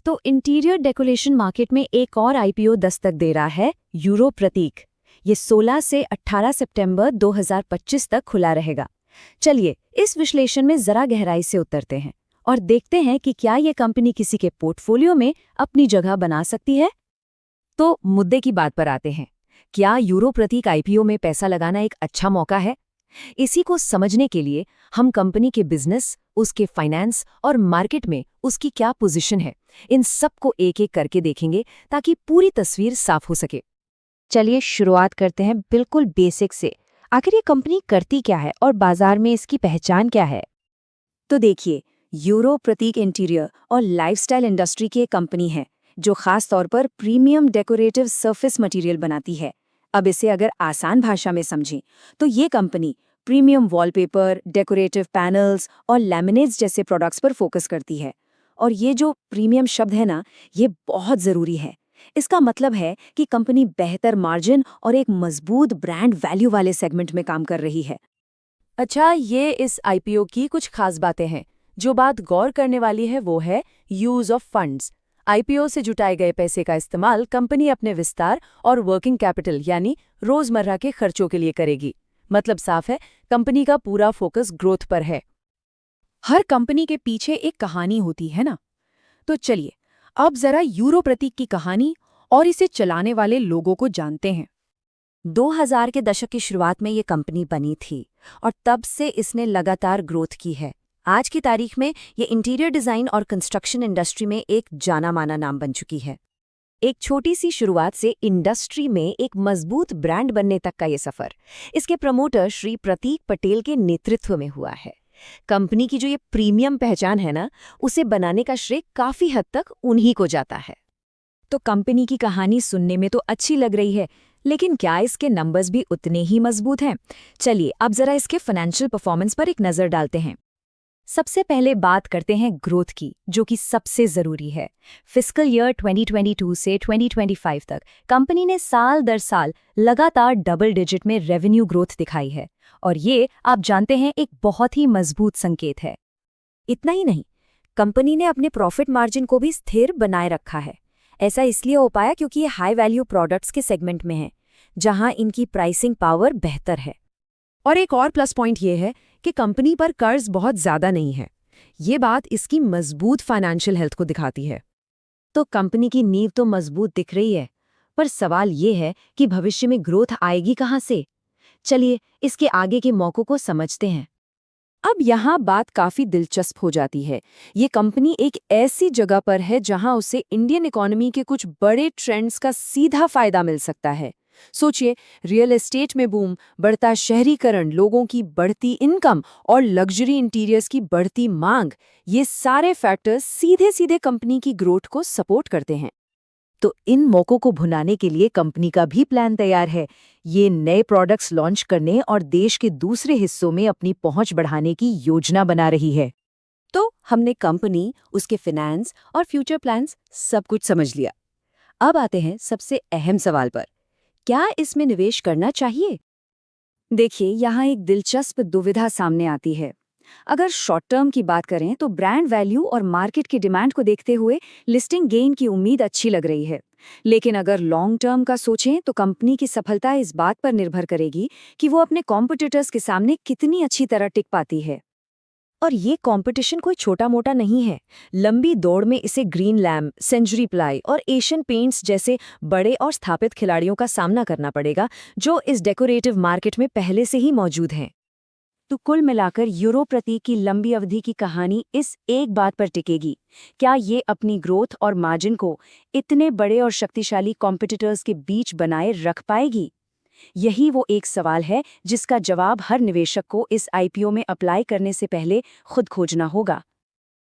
तो interior decoration market में एक और आईपीओ दस्तक दे रहा है, यूरो प्रतीक। ये 16 से 18 सितंबर 2025 तक खुला रहेगा। चलिए इस विश्लेषण में जरा गहराई से उतरते हैं और देखते हैं कि क्या ये कंपनी किसी के पोर्टफोलियो में अपनी जगह बना सकती है। तो मुद्दे की बात पर आते हैं, क्या यूरो प्रतीक आईपीओ में पैसा लगाना एक अच्छा मौका है? इसी को समझने के लिए हम कंपनी के बिजनेस, उसके फाइनेंस और मार्केट में उसकी क्या पोजीशन है, इन सब को एक एक करके देखेंगे ताकि पूरी तस्वीर साफ हो सके। चलिए शुरुआत करते हैं बिल्कुल बेसिक से। आखिर ये कंपनी करती क्या है और बाजार में इसकी पहचान क्या है? तो देखिए, यूरो प्रतीक इंटीरियर और लाइफस्टाइल इंडस्ट्री की एक कंपनी है जो खास तौर पर प्रीमियम डेकोरेटिव सरफेस मटेरियल बनाती है। अब इसे अगर आसान भाषा में समझें तो ये company premium wallpaper, decorative panels और लैमिनेट्स जैसे प्रोडक्ट्स पर फोकस करती है। और ये जो प्रीमियम शब्द है ना, ये बहुत ज़रूरी है। इसका मतलब है कि कंपनी बेहतर मार्जिन और एक मजबूत ब्रांड वैल्यू वाले सेगमेंट में काम कर रही है। अच्छा, ये इस आईपीओ की कुछ खास बातें हैं। जो बात गौर करने वाली है वो है यूज ऑफ फंड्स। आईपीओ से जुटाए गए पैसे का इस्तेमाल कंपनी अपने विस्तार और वर्किंग कैपिटल यानी रोजमर्रा के खर्चों के लिए करेगी। मतलब साफ है, कंपनी का पूरा फोकस ग्रोथ पर है। हर कंपनी के पीछे एक कहानी होती है ना। तो चलिए अब जरा यूरो प्रतीक की कहानी और इसे चलाने वाले लोगों को जानते हैं। 2000 के दशक की शुरुआत में ये कंपनी बनी थी और तब से इसने लगातार ग्रोथ की है। आज की तारीख में ये इंटीरियर डिज़ाइन और कंस्ट्रक्शन इंडस्ट्री में एक जाना माना नाम बन चुकी है। एक छोटी सी शुरुआत से इंडस्ट्री में एक मजबूत ब्रांड बनने तक का ये सफ़र इसके प्रमोटर श्री प्रतीक पटेल के नेतृत्व में हुआ है। कंपनी की जो ये प्रीमियम पहचान है ना, उसे बनाने का श्रेय काफ़ी हद तक उन्हीं को जाता है। तो कंपनी की कहानी सुनने में तो अच्छी लग रही है, लेकिन क्या इसके नंबर्स भी उतने ही मजबूत हैं? चलिए अब जरा इसके फाइनेंशियल परफॉर्मेंस पर एक नज़र डालते हैं। सबसे पहले बात करते हैं ग्रोथ की, जो कि सबसे ज़रूरी है। फिस्कल ईयर 2022 से 2025 तक कंपनी ने साल दर साल लगातार डबल डिजिट में रेवेन्यू ग्रोथ दिखाई है और ये आप जानते हैं एक बहुत ही मजबूत संकेत है। इतना ही नहीं, कंपनी ने अपने प्रॉफिट मार्जिन को भी स्थिर बनाए रखा है। ऐसा इसलिए हो पाया क्योंकि ये हाई वैल्यू प्रोडक्ट्स के सेगमेंट में है, जहां इनकी प्राइसिंग पावर बेहतर है। और एक और प्लस पॉइंट ये है कि कंपनी पर कर्ज बहुत ज़्यादा नहीं है। ये बात इसकी मजबूत फाइनेंशियल हेल्थ को दिखाती है। तो कंपनी की नींव तो मजबूत दिख रही है, पर सवाल ये है कि भविष्य में ग्रोथ आएगी कहाँ से? चलिए इसके आगे के मौकों को समझते हैं। अब यहाँ बात काफ़ी दिलचस्प हो जाती है। ये कंपनी एक ऐसी जगह पर है जहाँ उसे इंडियन इकोनॉमी के कुछ बड़े ट्रेंड्स का सीधा फायदा मिल सकता है। सोचिए, रियल एस्टेट में बूम, बढ़ता शहरीकरण, लोगों की बढ़ती इनकम और लग्जरी इंटीरियर्स की बढ़ती मांग, ये सारे फैक्टर्स सीधे सीधे कंपनी की ग्रोथ को सपोर्ट करते हैं। तो इन मौकों को भुनाने के लिए कंपनी का भी प्लान तैयार है। ये नए प्रोडक्ट्स लॉन्च करने और देश के दूसरे हिस्सों में अपनी पहुंच बढ़ाने की योजना बना रही है। तो हमने कंपनी, उसके फाइनेंस और फ्यूचर प्लान्स सब कुछ समझ लिया। अब आते हैं सबसे अहम सवाल पर, क्या इसमें निवेश करना चाहिए? देखिए, यहाँ एक दिलचस्प दुविधा सामने आती है। अगर शॉर्ट टर्म की बात करें तो ब्रांड वैल्यू और मार्केट की डिमांड को देखते हुए लिस्टिंग गेन की उम्मीद अच्छी लग रही है। लेकिन अगर लॉन्ग टर्म का सोचें तो कंपनी की सफलता इस बात पर निर्भर करेगी कि वो अपने कॉम्पिटिटर्स के सामने कितनी अच्छी तरह टिक पाती है। और ये कंपटीशन कोई छोटा मोटा नहीं है। लंबी दौड़ में इसे ग्रीन लैम्प, सेंचुरी प्लाई और एशियन पेंट्स जैसे बड़े और स्थापित खिलाड़ियों का सामना करना पड़ेगा, जो इस डेकोरेटिव मार्केट में पहले से ही मौजूद हैं। तो कुल मिलाकर यूरो प्रतीक की लंबी अवधि की कहानी इस एक बात पर टिकेगी, क्या ये अपनी ग्रोथ और मार्जिन को इतने बड़े और शक्तिशाली कॉम्पिटिटर्स के बीच बनाए रख पाएगी? यही वो एक सवाल है जिसका जवाब हर निवेशक को इस आईपीओ में अप्लाई करने से पहले खुद खोजना होगा।